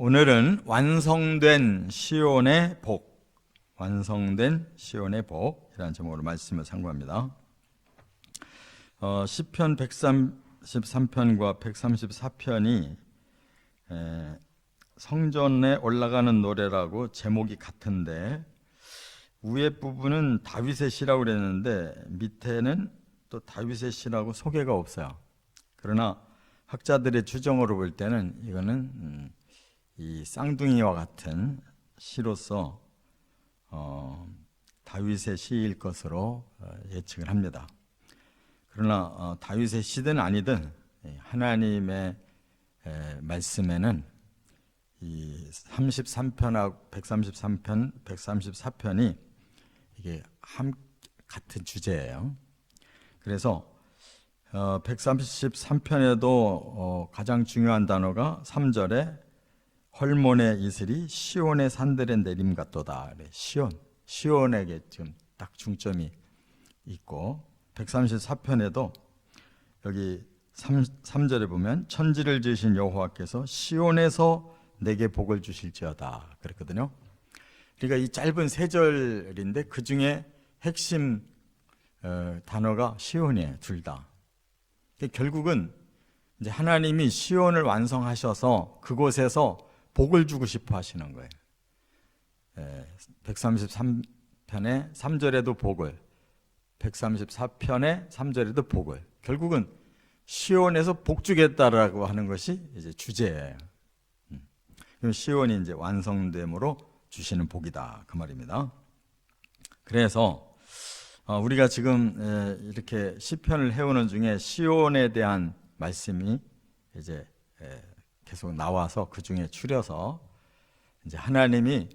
오늘은 완성된 시온의 복, 완성된 시온의 복이라는 제목으로 말씀을 상고합니다. 시편 133편과 134편이 성전에 올라가는 노래라고 제목이 같은데 위에 부분은 다윗의 시라고 그랬는데 밑에는 또 다윗의 시라고 소개가 없어요. 그러나 학자들의 추정으로 볼 때는 이거는 이 쌍둥이와 같은 시로서 다윗의 시일 것으로 예측을 합니다. 그러나 다윗의 시든 아니든 하나님의 말씀에는 이 33편하고 133편, 134편이 이게 같은 주제예요. 그래서 133편에도 가장 중요한 단어가 3절에 헐몬의 이슬이 시온의 산들에 내림 같도다. 시온에게 지금 딱 중점이 있고 134편에도 여기 3절에 보면 천지를 지으신 여호와께서 시온에서 내게 복을 주실지어다 그랬거든요. 그러니까 이 짧은 세 절인데 그 중에 핵심 단어가 시온이에요. 둘 다. 결국은 이제 하나님이 시온을 완성하셔서 그곳에서 복을 주고 싶어 하시는 거예요. 133편의 3절에도 복을, 134편의 3절에도 복을. 결국은 시온에서 복 주겠다라고 하는 것이 이제 주제예요. 시온이 이제 완성됨으로 주시는 복이다 그 말입니다. 그래서 우리가 지금 이렇게 시편을 해오는 중에 시온에 대한 말씀이 이제 계속 나와서 그 중에 추려서 이제 하나님이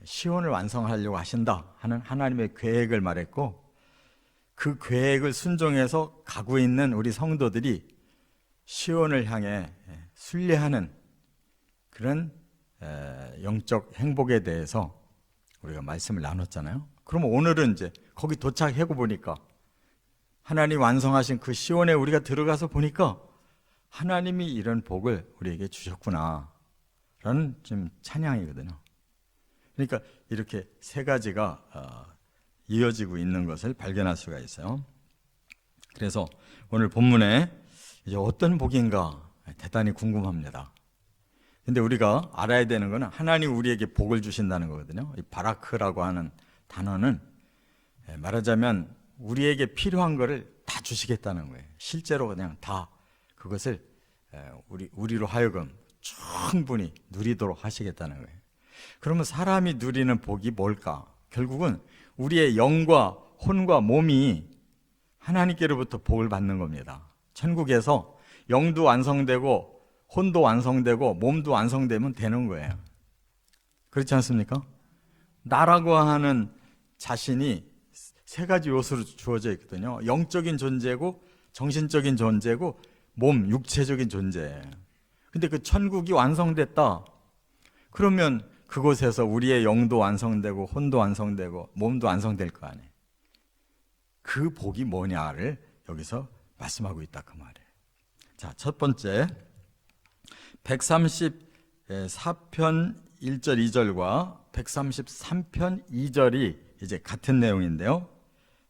시온을 완성하려고 하신다 하는 하나님의 계획을 말했고, 그 계획을 순종해서 가고 있는 우리 성도들이 시온을 향해 순례하는 그런 영적 행복에 대해서 우리가 말씀을 나눴잖아요. 그럼 오늘은 이제 거기 도착해 보니까 하나님 완성하신 그 시온에 우리가 들어가서 보니까 하나님이 이런 복을 우리에게 주셨구나 라는 좀 찬양이거든요. 그러니까 이렇게 세 가지가 이어지고 있는 것을 발견할 수가 있어요. 그래서 오늘 본문에 이제 어떤 복인가 대단히 궁금합니다. 근데 우리가 알아야 되는 것은 하나님 우리에게 복을 주신다는 거거든요. 이 바라크라고 하는 단어는 말하자면 우리에게 필요한 것을 다 주시겠다는 거예요. 실제로 그냥 다 그것을 우리로 하여금 충분히 누리도록 하시겠다는 거예요. 그러면 사람이 누리는 복이 뭘까? 결국은 우리의 영과 혼과 몸이 하나님께로부터 복을 받는 겁니다. 천국에서 영도 완성되고 혼도 완성되고 몸도 완성되면 되는 거예요. 그렇지 않습니까? 나라고 하는 자신이 세 가지 요소로 주어져 있거든요. 영적인 존재고 정신적인 존재고 몸, 육체적인 존재예요. 근데 그 천국이 완성됐다 그러면 그곳에서 우리의 영도 완성되고 혼도 완성되고 몸도 완성될 거 아니에요. 그 복이 뭐냐를 여기서 말씀하고 있다 그 말이에요. 자, 첫 번째 134편 1절 2절과 133편 2절이 이제 같은 내용인데요.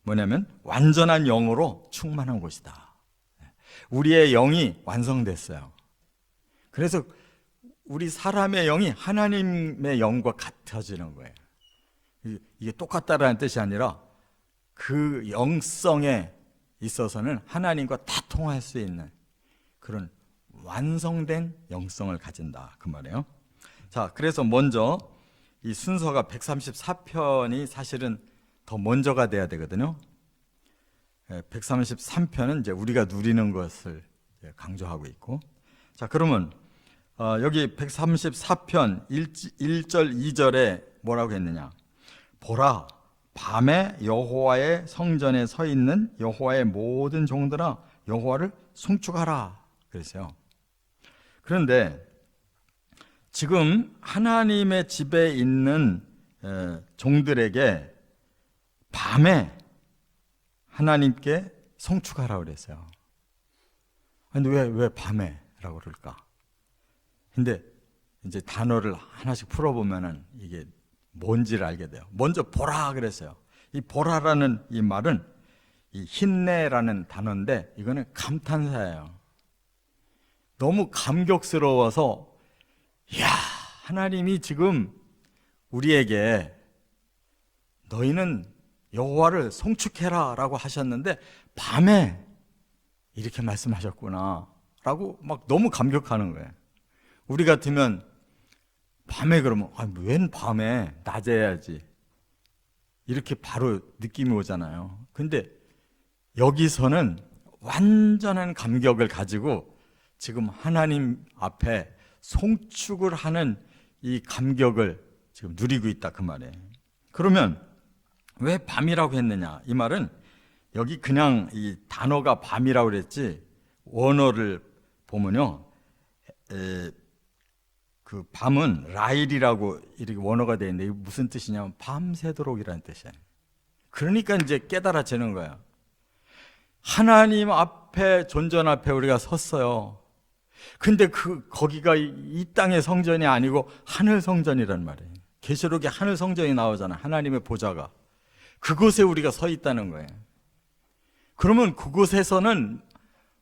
뭐냐면 완전한 영으로 충만한 곳이다. 우리의 영이 완성됐어요. 그래서 우리 사람의 영이 하나님의 영과 같아지는 거예요. 이게 똑같다라는 뜻이 아니라 그 영성에 있어서는 하나님과 다 통할 수 있는 그런 완성된 영성을 가진다 그 말이에요. 자, 그래서 먼저 이 순서가 134편이 사실은 더 먼저가 돼야 되거든요. 133편은 이제 우리가 누리는 것을 강조하고 있고, 자, 그러면 여기 134편 1절 2절에 뭐라고 했느냐? 보라, 밤에 여호와의 성전에 서 있는 여호와의 모든 종들아 여호와를 송축하라 그랬어요. 그런데 지금 하나님의 집에 있는 종들에게 밤에 하나님께 송축하라고 그랬어요. 근데 왜 밤에? 라고 그럴까? 근데 이제 단어를 하나씩 풀어보면은 이게 뭔지를 알게 돼요. 먼저 보라 그랬어요. 이 보라라는 이 말은 이 힘내라는 단어인데 이거는 감탄사예요. 너무 감격스러워서 이야, 하나님이 지금 우리에게 너희는 여호와를 송축해라 라고 하셨는데 밤에 이렇게 말씀하셨구나 라고 막 너무 감격하는 거예요. 우리 같으면 밤에 그러면 웬 밤에 낮에 해야지 이렇게 바로 느낌이 오잖아요. 근데 여기서는 완전한 감격을 가지고 지금 하나님 앞에 송축을 하는 이 감격을 지금 누리고 있다 그 말이에요. 그러면 왜 밤이라고 했느냐? 이 말은 여기 그냥 이 단어가 밤이라고 그랬지 원어를 보면요, 그 밤은 라일이라고 이렇게 원어가 되어 있는데 이게 무슨 뜻이냐면 밤새도록이라는 뜻이에요. 그러니까 이제 깨달아지는 거예요. 하나님 앞에 존전 앞에 우리가 섰어요. 근데 거기가 이 땅의 성전이 아니고 하늘 성전이란 말이에요. 계시록에 하늘 성전이 나오잖아요. 하나님의 보좌가. 그곳에 우리가 서 있다는 거예요. 그러면 그곳에서는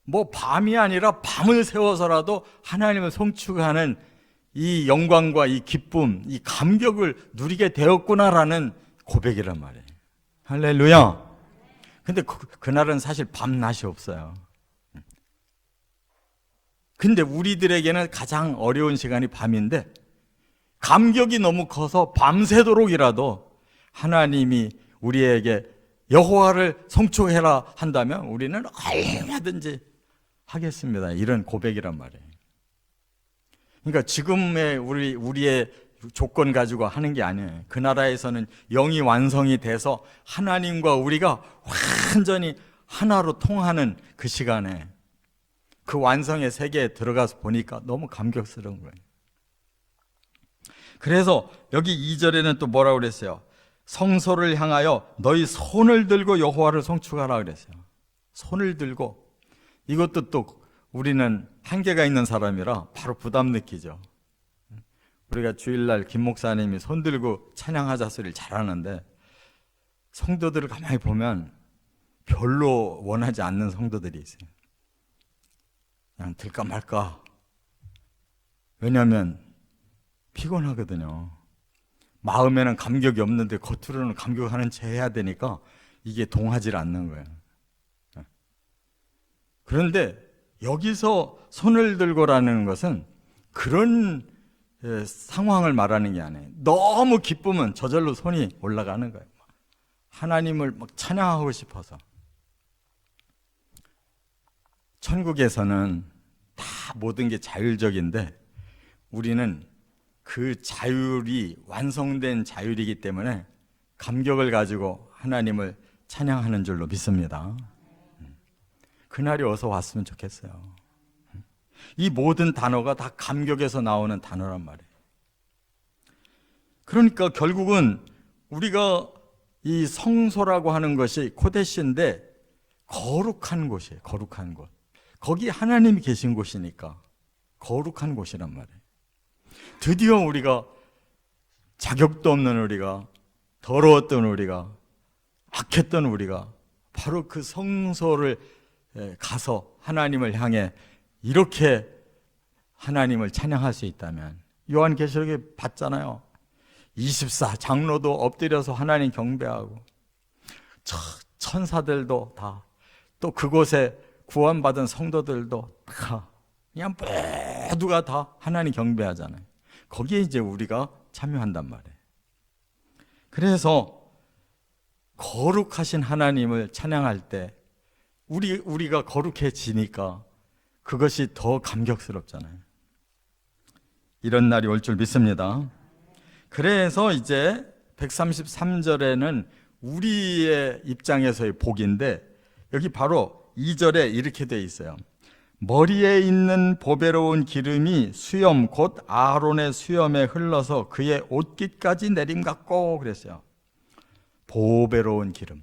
뭐 밤이 아니라 밤을 새워서라도 하나님을 송축하는 이 영광과 이 기쁨, 이 감격을 누리게 되었구나라는 고백이란 말이에요. 할렐루야. 근데 그날은 사실 밤낮이 없어요. 근데 우리들에게는 가장 어려운 시간이 밤인데 감격이 너무 커서 밤새도록이라도 하나님이 우리에게 여호와를 송축해라 한다면 우리는 얼마든지 하겠습니다. 이런 고백이란 말이에요. 그러니까 지금의 우리의 조건 가지고 하는 게 아니에요. 그 나라에서는 영이 완성이 돼서 하나님과 우리가 완전히 하나로 통하는 그 시간에 그 완성의 세계에 들어가서 보니까 너무 감격스러운 거예요. 그래서 여기 2절에는 또 뭐라고 그랬어요? 성소를 향하여 너희 손을 들고 여호와를 송축하라 그랬어요. 손을 들고. 이것도 또 우리는 한계가 있는 사람이라 바로 부담 느끼죠. 우리가 주일날 김 목사님이 손 들고 찬양하자 소리를 잘하는데 성도들을 가만히 보면 별로 원하지 않는 성도들이 있어요. 그냥 들까 말까. 왜냐하면 피곤하거든요. 마음에는 감격이 없는데 겉으로는 감격하는 채 해야 되니까 이게 동하지 않는 거예요. 그런데 여기서 손을 들고라는 것은 그런 상황을 말하는 게 아니에요. 너무 기쁘면 저절로 손이 올라가는 거예요. 하나님을 막 찬양하고 싶어서. 천국에서는 다 모든 게 자율적인데 우리는 그 자율이 완성된 자율이기 때문에 감격을 가지고 하나님을 찬양하는 줄로 믿습니다. 그날이 어서 왔으면 좋겠어요. 이 모든 단어가 다 감격에서 나오는 단어란 말이에요. 그러니까 결국은 우리가 이 성소라고 하는 것이 코데시인데 거룩한 곳이에요. 거룩한 곳. 거기 하나님이 계신 곳이니까 거룩한 곳이란 말이에요. 드디어 우리가 자격도 없는 우리가 더러웠던 우리가 악했던 우리가 바로 그 성소를 가서 하나님을 향해 이렇게 하나님을 찬양할 수 있다면 요한계시록에 봤잖아요. 24 장로도 엎드려서 하나님 경배하고 천사들도 다 또 그곳에 구원받은 성도들도 다 그냥 모두가 다 하나님 경배하잖아요. 거기에 이제 우리가 참여한단 말이에요. 그래서 거룩하신 하나님을 찬양할 때 우리가 거룩해지니까 그것이 더 감격스럽잖아요. 이런 날이 올 줄 믿습니다. 그래서 이제 133절에는 우리의 입장에서의 복인데 여기 바로 2절에 이렇게 되어 있어요. 머리에 있는 보배로운 기름이 수염 곧 아론의 수염에 흘러서 그의 옷깃까지 내림 같고 그랬어요. 보배로운 기름.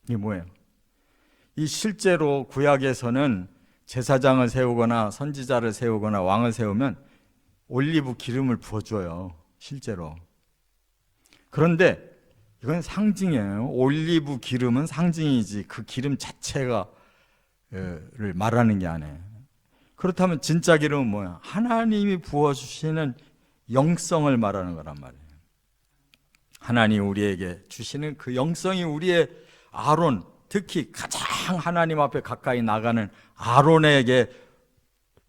이게 뭐예요? 이 실제로 구약에서는 제사장을 세우거나 선지자를 세우거나 왕을 세우면 올리브 기름을 부어줘요, 실제로. 그런데 이건 상징이에요. 올리브 기름은 상징이지 그 기름 자체가 를 말하는 게 아니에요. 그렇다면 진짜 기름은 뭐야? 하나님이 부어주시는 영성을 말하는 거란 말이에요. 하나님 우리에게 주시는 그 영성이 우리의 아론, 특히 가장 하나님 앞에 가까이 나가는 아론에게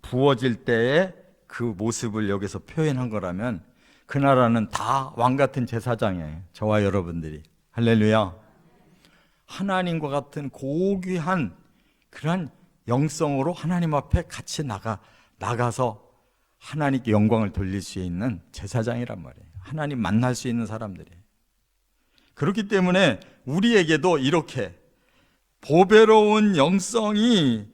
부어질 때의 그 모습을 여기서 표현한 거라면 그 나라는 다 왕같은 제사장이에요. 저와 여러분들이. 할렐루야. 하나님과 같은 고귀한 그러한 영성으로 하나님 앞에 같이 나가서 하나님께 영광을 돌릴 수 있는 제사장이란 말이에요. 하나님 만날 수 있는 사람들이에요. 그렇기 때문에 우리에게도 이렇게 보배로운 영성이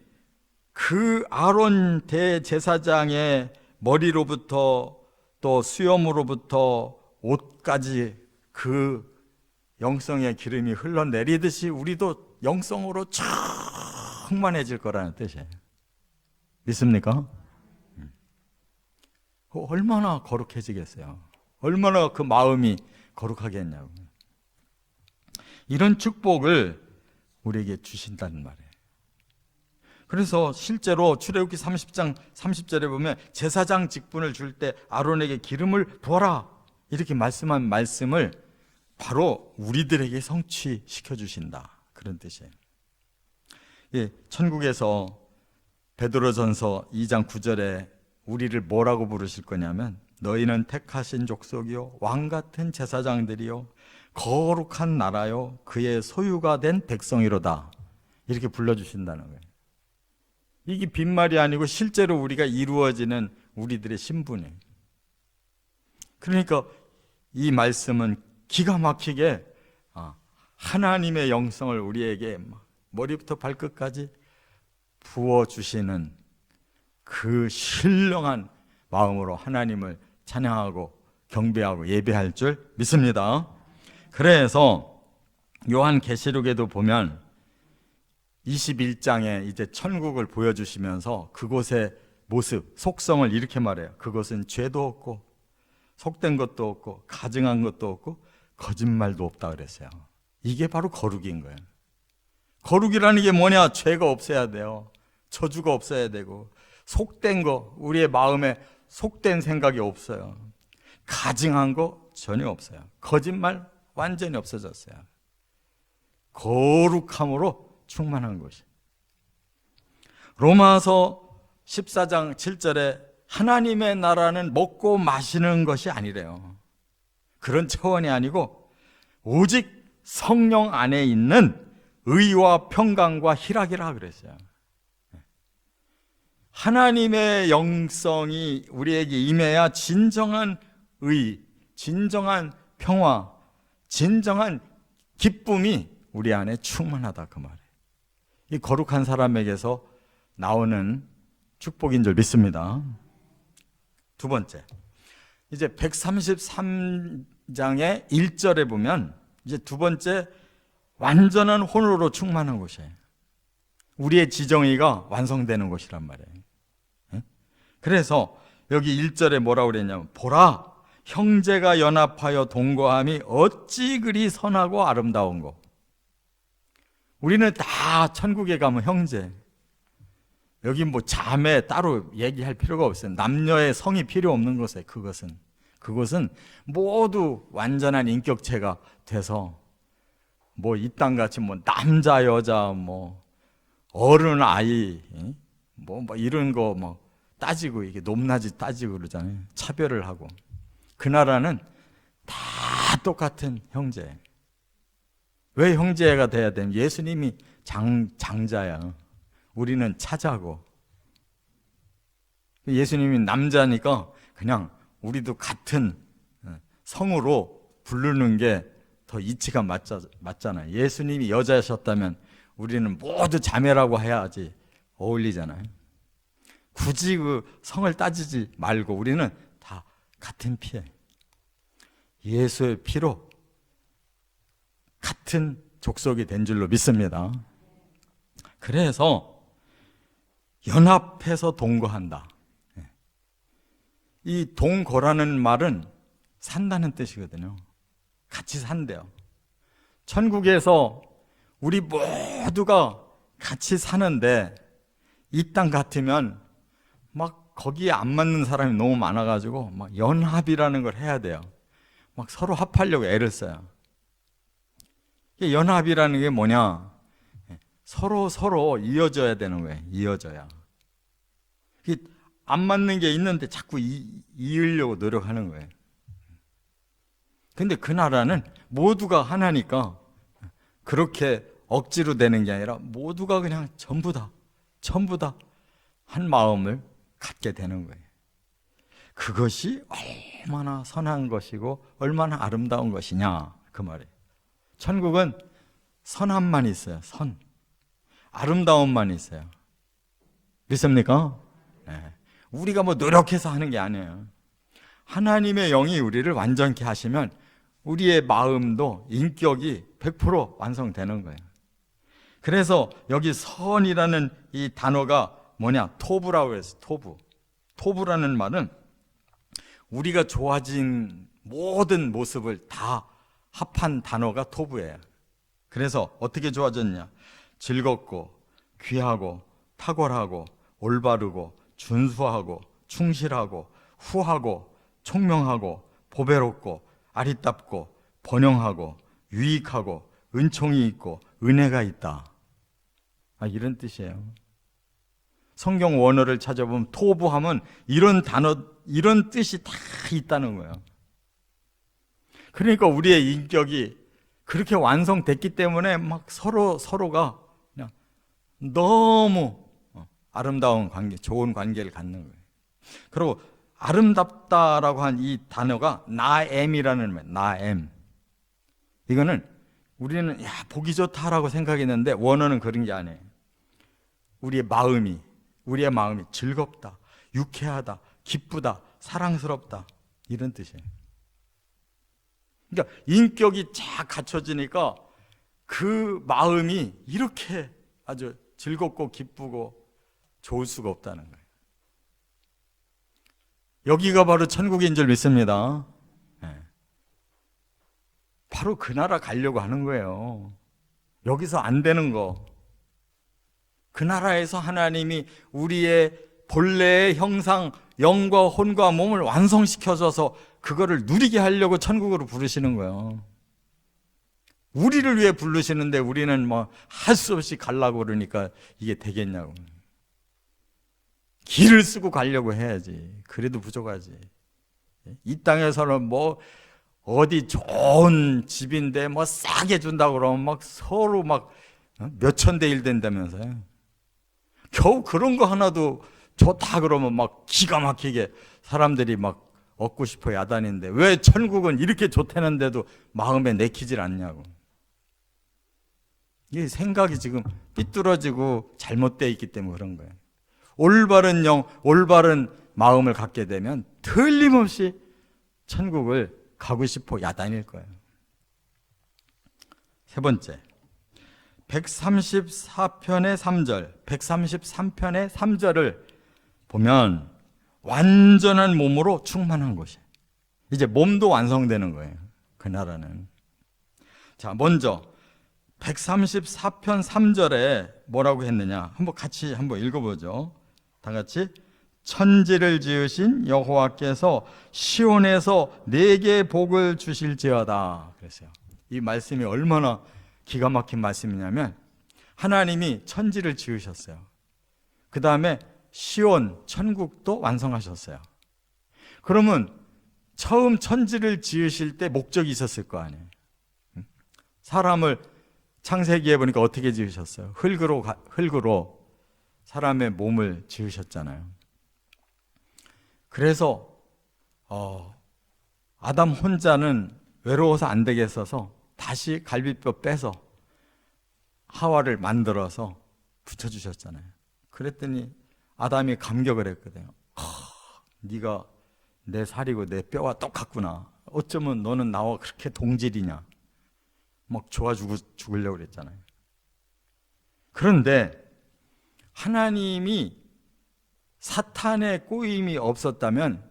그 아론 대제사장의 머리로부터 또 수염으로부터 옷까지 그 영성의 기름이 흘러내리듯이 우리도 영성으로 충만해질 거라는 뜻이에요. 믿습니까? 얼마나 거룩해지겠어요? 얼마나 그 마음이 거룩하겠냐고. 이런 축복을 우리에게 주신다는 말이에요. 그래서 실제로 출애굽기 30장 30절에 보면 제사장 직분을 줄 때 아론에게 기름을 부어라 이렇게 말씀한 말씀을 바로 우리들에게 성취시켜 주신다, 그런 뜻이에요. 예, 천국에서 베드로전서 2장 9절에 우리를 뭐라고 부르실 거냐면 너희는 택하신 족속이요 왕같은 제사장들이요 거룩한 나라요 그의 소유가 된 백성이로다, 이렇게 불러주신다는 거예요. 이게 빈말이 아니고 실제로 우리가 이루어지는 우리들의 신분이에요. 그러니까 이 말씀은 기가 막히게 하나님의 영성을 우리에게 머리부터 발끝까지 부어주시는 그 신령한 마음으로 하나님을 찬양하고 경배하고 예배할 줄 믿습니다. 그래서 요한계시록에도 보면 21장에 이제 천국을 보여주시면서 그곳의 모습, 속성을 이렇게 말해요. 그것은 죄도 없고 속된 것도 없고 가증한 것도 없고 거짓말도 없다 그랬어요. 이게 바로 거룩인 거예요. 거룩이라는 게 뭐냐? 죄가 없어야 돼요. 저주가 없어야 되고 속된 거, 우리의 마음에 속된 생각이 없어요. 가증한 거 전혀 없어요. 거짓말 완전히 없어졌어요. 거룩함으로 충만한 것이. 로마서 14장 7절에 하나님의 나라는 먹고 마시는 것이 아니래요. 그런 차원이 아니고 오직 성령 안에 있는 의와 평강과 희락이라 그랬어요. 하나님의 영성이 우리에게 임해야 진정한 의, 진정한 평화, 진정한 기쁨이 우리 안에 충만하다, 그 말이에요. 이 거룩한 사람에게서 나오는 축복인 줄 믿습니다. 두 번째, 이제 133장의 1절에 보면 이제 두 번째 완전한 혼으로 충만한 곳이에요. 우리의 지정의가 완성되는 곳이란 말이에요. 그래서 여기 1절에 뭐라고 그랬냐면 보라, 형제가 연합하여 동거함이 어찌 그리 선하고 아름다운고. 우리는 다 천국에 가면 형제. 여기 뭐 자매 따로 얘기할 필요가 없어요. 남녀의 성이 필요 없는 곳에 그것은 모두 완전한 인격체가 돼서 뭐 이 땅같이 뭐 남자 여자 뭐 어른 아이 뭐 이런 거 뭐 따지고 이게 높낮이 따지고 그러잖아요. 차별을 하고. 그 나라는 다 똑같은 형제. 왜 형제가 돼야 되면 예수님이 장자야. 우리는 차자고. 예수님이 남자니까 그냥 우리도 같은 성으로 부르는 게 더 이치가 맞잖아요. 예수님이 여자셨다면 우리는 모두 자매라고 해야지 어울리잖아요. 굳이 그 성을 따지지 말고 우리는 다 같은 피에 예수의 피로 같은 족속이 된 줄로 믿습니다. 그래서 연합해서 동거한다. 이 동거라는 말은 산다는 뜻이거든요. 같이 산대요. 천국에서 우리 모두가 같이 사는데 이 땅 같으면 막 거기에 안 맞는 사람이 너무 많아가지고 막 연합이라는 걸 해야 돼요. 막 서로 합하려고 애를 써요. 연합이라는 게 뭐냐? 서로 이어져야 되는 거예요. 이어져야. 안 맞는 게 있는데 자꾸 이으려고 노력하는 거예요. 근데 그 나라는 모두가 하나니까 그렇게 억지로 되는 게 아니라 모두가 그냥 전부 다 한 마음을 갖게 되는 거예요. 그것이 얼마나 선한 것이고 얼마나 아름다운 것이냐 그 말이에요. 천국은 선함만 있어요. 선. 아름다움만 있어요. 믿습니까? 네. 우리가 뭐 노력해서 하는 게 아니에요. 하나님의 영이 우리를 완전케 하시면 우리의 마음도 인격이 100% 완성되는 거예요. 그래서 여기 선이라는 이 단어가 뭐냐? 토부라고 해서 토부라는 말은 우리가 좋아진 모든 모습을 다 합한 단어가 토부예요. 그래서 어떻게 좋아졌냐? 즐겁고 귀하고 탁월하고 올바르고 준수하고 충실하고 후하고 총명하고 보배롭고 아리답고 번영하고 유익하고 은총이 있고 은혜가 있다. 이런 뜻이에요. 성경 원어를 찾아보면 토부하면 이런 단어, 이런 뜻이 다 있다는 거예요. 그러니까 우리의 인격이 그렇게 완성됐기 때문에 막 서로가 그냥 너무 아름다운 관계, 좋은 관계를 갖는 거예요. 그리고 아름답다라고 한 이 단어가 나엠이라는 말이에요. 나엠. 이거는 우리는 보기 좋다라고 생각했는데 원어는 그런 게 아니에요. 우리의 마음이 즐겁다, 유쾌하다, 기쁘다, 사랑스럽다 이런 뜻이에요. 그러니까 인격이 쫙 갖춰지니까 그 마음이 이렇게 아주 즐겁고 기쁘고 좋을 수가 없다는 거예요. 여기가 바로 천국인 줄 믿습니다. 바로 그 나라 가려고 하는 거예요. 여기서 안 되는 거. 그 나라에서 하나님이 우리의 본래의 형상, 영과 혼과 몸을 완성시켜줘서 그거를 누리게 하려고 천국으로 부르시는 거예요. 우리를 위해 부르시는데 우리는 뭐 할 수 없이 가려고 그러니까 이게 되겠냐고. 길을 쓰고 가려고 해야지. 그래도 부족하지. 이 땅에서는 뭐 어디 좋은 집인데 뭐 싸게 준다고 그러면 막 서로 막 몇천 대 일 된다면서요. 겨우 그런 거 하나도 좋다 그러면 막 기가 막히게 사람들이 막 얻고 싶어 야단인데 왜 천국은 이렇게 좋다는데도 마음에 내키질 않냐고. 이 생각이 지금 삐뚤어지고 잘못되어 있기 때문에 그런 거예요. 올바른 영, 올바른 마음을 갖게 되면 틀림없이 천국을 가고 싶어 야단일 거예요. 세 번째, 134편의 3절, 133편의 3절을 보면 완전한 몸으로 충만한 것이 이제 몸도 완성되는 거예요. 그 나라는. 자, 먼저 134편 3절에 뭐라고 했느냐 같이 한번 읽어보죠. 다 같이. 천지를 지으신 여호와께서 시온에서 내게 복을 주실지어다 그랬어요. 이 말씀이 얼마나 기가 막힌 말씀이냐면 하나님이 천지를 지으셨어요. 그 다음에 시온 천국도 완성하셨어요. 그러면 처음 천지를 지으실 때 목적이 있었을 거 아니에요. 사람을 창세기에 보니까 어떻게 지으셨어요? 흙으로 사람의 몸을 지으셨잖아요. 그래서 아담 혼자는 외로워서 안 되겠어서 다시 갈비뼈 빼서 하와를 만들어서 붙여주셨잖아요. 그랬더니 아담이 감격을 했거든요. 네가 내 살이고 내 뼈와 똑같구나. 어쩌면 너는 나와 그렇게 동질이냐. 막 좋아 죽으려고 그랬잖아요. 그런데 하나님이 사탄의 꼬임이 없었다면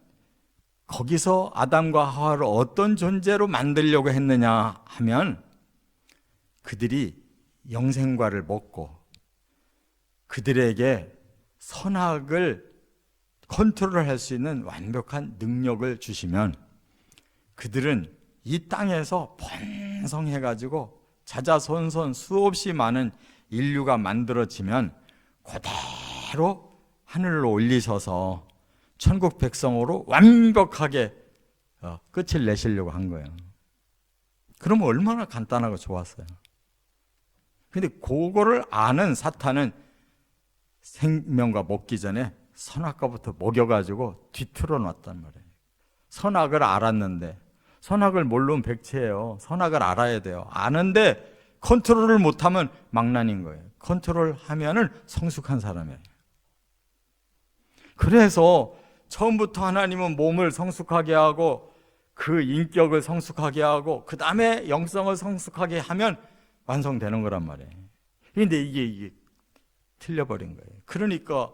거기서 아담과 하와를 어떤 존재로 만들려고 했느냐 하면 그들이 영생과를 먹고 그들에게 선악을 컨트롤할 수 있는 완벽한 능력을 주시면 그들은 이 땅에서 번성해가지고 자자손손 수없이 많은 인류가 만들어지면 그대로 하늘로 올리셔서 천국 백성으로 완벽하게 끝을 내시려고 한 거예요. 그러면 얼마나 간단하고 좋았어요. 근데 그거를 아는 사탄은 생명과 먹기 전에 선악과부터 먹여가지고 뒤틀어 놨단 말이에요. 선악을 알았는데, 선악을 모르면 백치예요. 선악을 알아야 돼요. 아는데 컨트롤을 못하면 망난인 거예요. 컨트롤하면은 성숙한 사람이에요. 그래서 처음부터 하나님은 몸을 성숙하게 하고 그 인격을 성숙하게 하고 그 다음에 영성을 성숙하게 하면 완성되는 거란 말이에요. 그런데 이게 틀려버린 거예요. 그러니까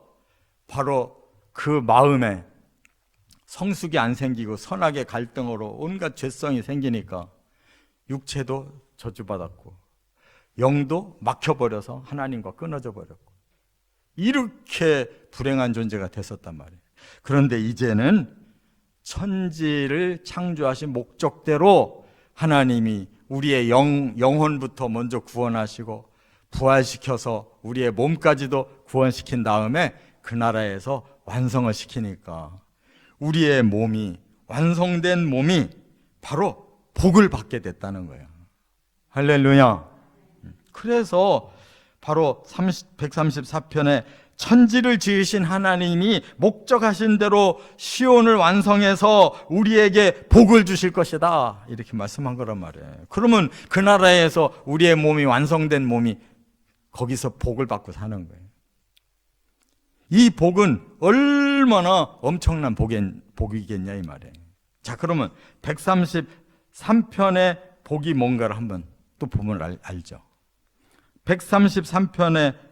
바로 그 마음에 성숙이 안 생기고 선악의 갈등으로 온갖 죄성이 생기니까 육체도 저주받았고 영도 막혀버려서 하나님과 끊어져 버렸고 이렇게 불행한 존재가 됐었단 말이에요. 그런데 이제는 천지를 창조하신 목적대로 하나님이 우리의 영혼부터 먼저 구원하시고 부활시켜서 우리의 몸까지도 구원시킨 다음에 그 나라에서 완성을 시키니까 우리의 몸이, 완성된 몸이 바로 복을 받게 됐다는 거예요. 할렐루야. 그래서 바로 134편에 천지를 지으신 하나님이 목적하신 대로 시온을 완성해서 우리에게 복을 주실 것이다 이렇게 말씀한 거란 말이에요. 그러면 그 나라에서 우리의 몸이, 완성된 몸이 거기서 복을 받고 사는 거예요. 이 복은 얼마나 엄청난 복이겠냐 이 말이에요. 자, 그러면 133편의 복이 뭔가를 한번 또 보면 알죠. 133편의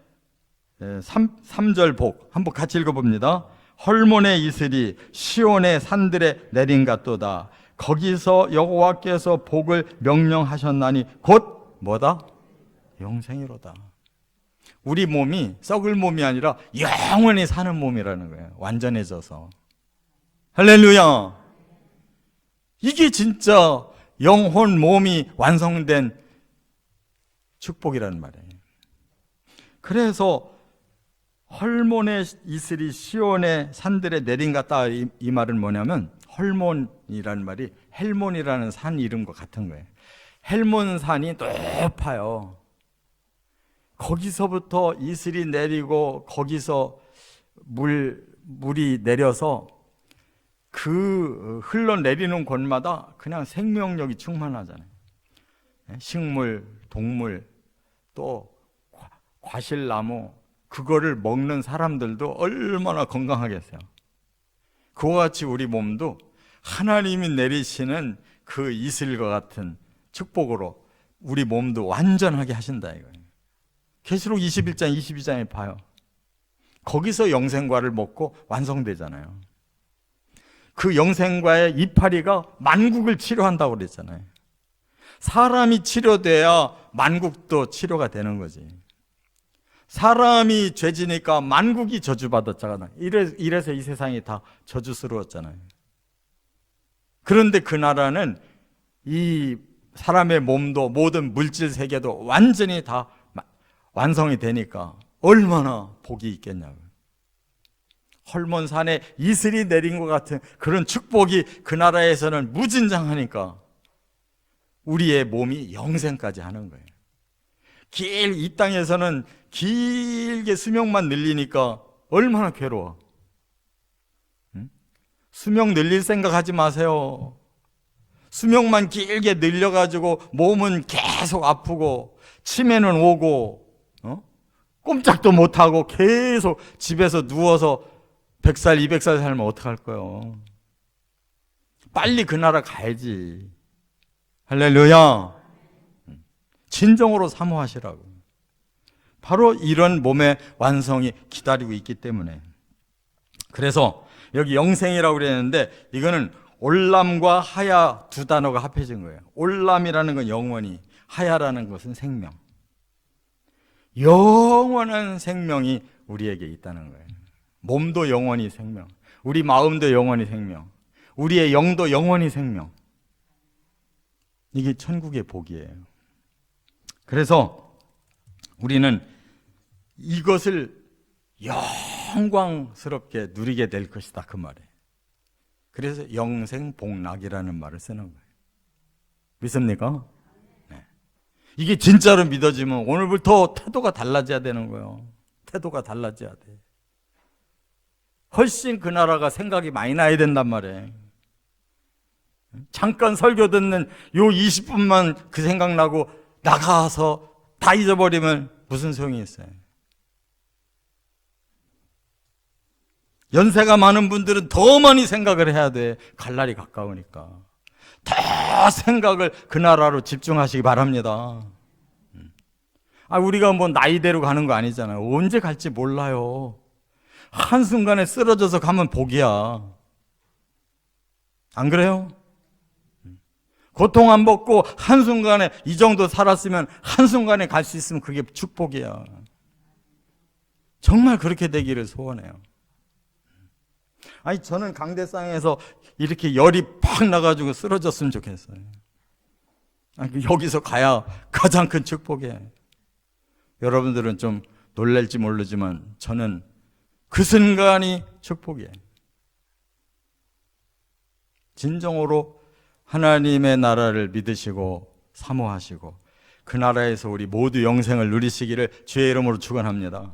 3절 복 한번 같이 읽어봅니다. 헐몬의 이슬이 시온의 산들에 내린 같도다. 거기서 여호와께서 복을 명령하셨나니 곧 뭐다? 영생이로다. 우리 몸이 썩을 몸이 아니라 영원히 사는 몸이라는 거예요. 완전해져서. 할렐루야. 이게 진짜 영혼 몸이 완성된 축복이라는 말이에요. 그래서 헐몬의 이슬이 시온의 산들에 내린 같다 이 말은 뭐냐면 헐몬이라는 말이 헬몬이라는 산 이름과 같은 거예요. 헬몬산이 높아요. 거기서부터 이슬이 내리고 거기서 물이 내려서 그 흘러내리는 곳마다 그냥 생명력이 충만하잖아요. 식물, 동물, 또 과실나무, 그거를 먹는 사람들도 얼마나 건강하겠어요. 그와 같이 우리 몸도 하나님이 내리시는 그 이슬과 같은 축복으로 우리 몸도 완전하게 하신다 이거예요. 계시록 21장, 22장에 봐요. 거기서 영생과를 먹고 완성되잖아요. 그 영생과의 이파리가 만국을 치료한다고 그랬잖아요. 사람이 치료돼야 만국도 치료가 되는 거지. 사람이 죄지니까 만국이 저주받았잖아요. 이래서 이 세상이 다 저주스러웠잖아요. 그런데 그 나라는 이 사람의 몸도 모든 물질 세계도 완전히 다 완성이 되니까 얼마나 복이 있겠냐고요. 헐몬산에 이슬이 내린 것 같은 그런 축복이 그 나라에서는 무진장하니까 우리의 몸이 영생까지 하는 거예요. 이 땅에서는 길게 수명만 늘리니까 얼마나 괴로워. 수명 늘릴 생각하지 마세요. 수명만 길게 늘려가지고 몸은 계속 아프고 치매는 오고 꼼짝도 못하고 계속 집에서 누워서 100살, 200살 살면 어떡할 거예요. 빨리 그 나라 가야지. 할렐루야. 진정으로 사모하시라고. 바로 이런 몸의 완성이 기다리고 있기 때문에. 그래서 여기 영생이라고 그랬는데 이거는 올람과 하야 두 단어가 합해진 거예요. 올람이라는 건 영원히, 하야라는 것은 생명. 영원한 생명이 우리에게 있다는 거예요. 몸도 영원히 생명, 우리 마음도 영원히 생명, 우리의 영도 영원히 생명. 이게 천국의 복이에요. 그래서 우리는 이것을 영광스럽게 누리게 될 것이다, 그 말이에요. 그래서 영생복락이라는 말을 쓰는 거예요. 믿습니까? 네. 이게 진짜로 믿어지면 오늘부터 태도가 달라져야 되는 거예요. 태도가 달라져야 돼. 훨씬 그 나라가 생각이 많이 나야 된단 말이에요. 잠깐 설교 듣는 요 20분만 그 생각나고 나가서 다 잊어버리면 무슨 소용이 있어요? 연세가 많은 분들은 더 많이 생각을 해야 돼. 갈 날이 가까우니까. 더 생각을 그 나라로 집중하시기 바랍니다. 우리가 뭐 나이대로 가는 거 아니잖아요. 언제 갈지 몰라요. 한순간에 쓰러져서 가면 복이야. 안 그래요? 고통 안 받고 한순간에 이 정도 살았으면 한순간에 갈 수 있으면 그게 축복이야. 정말 그렇게 되기를 소원해요. 저는 강대상에서 이렇게 열이 팍 나가지고 쓰러졌으면 좋겠어요. 여기서 가야 가장 큰 축복이에요. 여러분들은 좀 놀랄지 모르지만 저는 그 순간이 축복이에요. 진정으로 하나님의 나라를 믿으시고 사모하시고 그 나라에서 우리 모두 영생을 누리시기를 주의 이름으로 축원합니다.